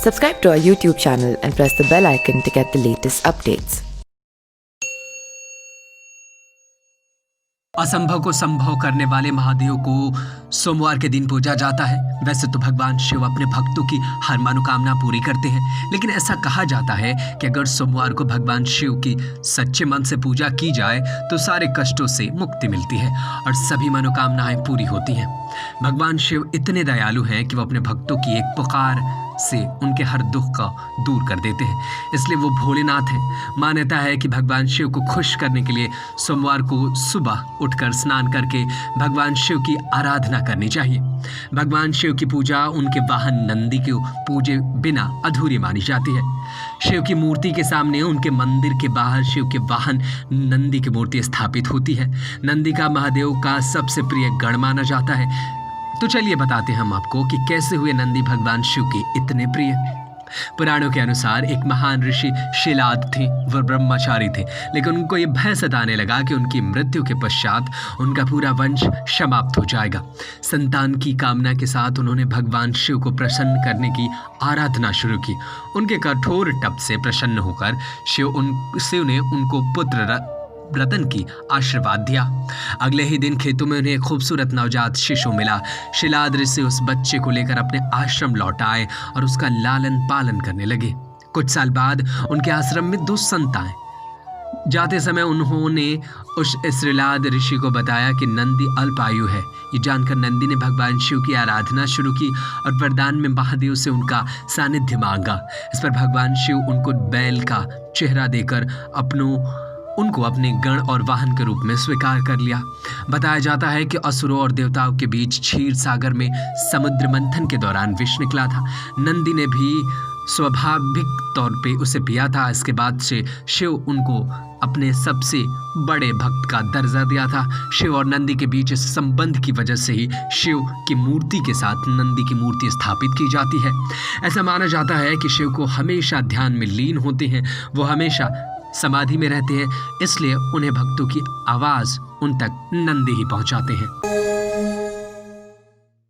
Subscribe to our YouTube channel and press the bell icon to get the latest updates. असंभव को संभव करने वाले महादेव को सोमवार के दिन पूजा जाता है। वैसे तो भगवान शिव अपने भक्तों की हर मनोकामना पूरी करते हैं, लेकिन ऐसा कहा जाता है कि अगर सोमवार को भगवान शिव की सच्चे मन से पूजा की जाए तो सारे कष्टों से मुक्ति मिलती है और सभी मनोकामनाएं पूरी होती हैं। भगवान शिव इतने दयालु हैं कि वो अपने भक्तों की एक पुकार से उनके हर दुख का दूर कर देते हैं, इसलिए वो भोलेनाथ हैं। मान्यता है कि भगवान शिव को खुश करने के लिए सोमवार को सुबह उठकर स्नान करके भगवान शिव की आराधना करनी चाहिए। भगवान शिव की पूजा उनके वाहन नंदी को पूजे बिना अधूरी मानी जाती है। शिव की मूर्ति के सामने उनके मंदिर के बाहर शिव के वाहन नंदी की मूर्ति स्थापित होती है। नंदी का महादेव का सबसे प्रिय गण माना जाता है। तो चलिए बताते हैं हम आपको कि कैसे हुए नंदी भगवान शिव के इतने प्रिय। पुराणों के अनुसार एक महान ऋषि शिलाद थे। वह ब्रह्मचारी थे, लेकिन उनको ये भय सताने लगा कि उनकी मृत्यु के पश्चात उनका पूरा वंश समाप्त हो जाएगा। संतान की कामना के साथ उन्होंने भगवान शिव को प्रसन्न करने की आराधना शुरू की। उनके कठोर तप से प्रसन्न होकर शिव ने उनको पुत्र रतन की आशीर्वाद दिया। अगले ही दिन खेतों में उन्हें एक खूबसूरत नवजात शिशु मिला। शिलाद ऋषि उस बच्चे को लेकर अपने आश्रम लौट आए और उसका लालन पालन करने लगे। कुछ साल बाद उनके आश्रम में 2 संतान। जाते समय उन्होंने उस शिलाद ऋषि को बताया कि नंदी अल्पायु है। ये जानकर नंदी ने भगवान शिव की आराधना शुरू की और वरदान में महादेव से उनका सानिध्य मांगा। इस पर भगवान शिव उनको बैल का चेहरा देकर उनको अपने गण और वाहन के रूप में स्वीकार कर लिया। बताया जाता है कि असुरों और देवताओं के बीच क्षीर सागर में समुद्र मंथन के दौरान विष निकला था। नंदी ने भी स्वाभाविक तौर पे उसे पिया था। इसके बाद से शिव उनको अपने सबसे बड़े भक्त का दर्जा दिया था। शिव और नंदी के बीच इस संबंध की वजह से ही शिव की मूर्ति के साथ नंदी की मूर्ति स्थापित की जाती है। ऐसा माना जाता है कि शिव को हमेशा ध्यान में लीन होते हैं, वो हमेशा समाधि में रहते हैं, इसलिए उन्हें भक्तों की आवाज उन तक नंदी ही पहुंचाते हैं।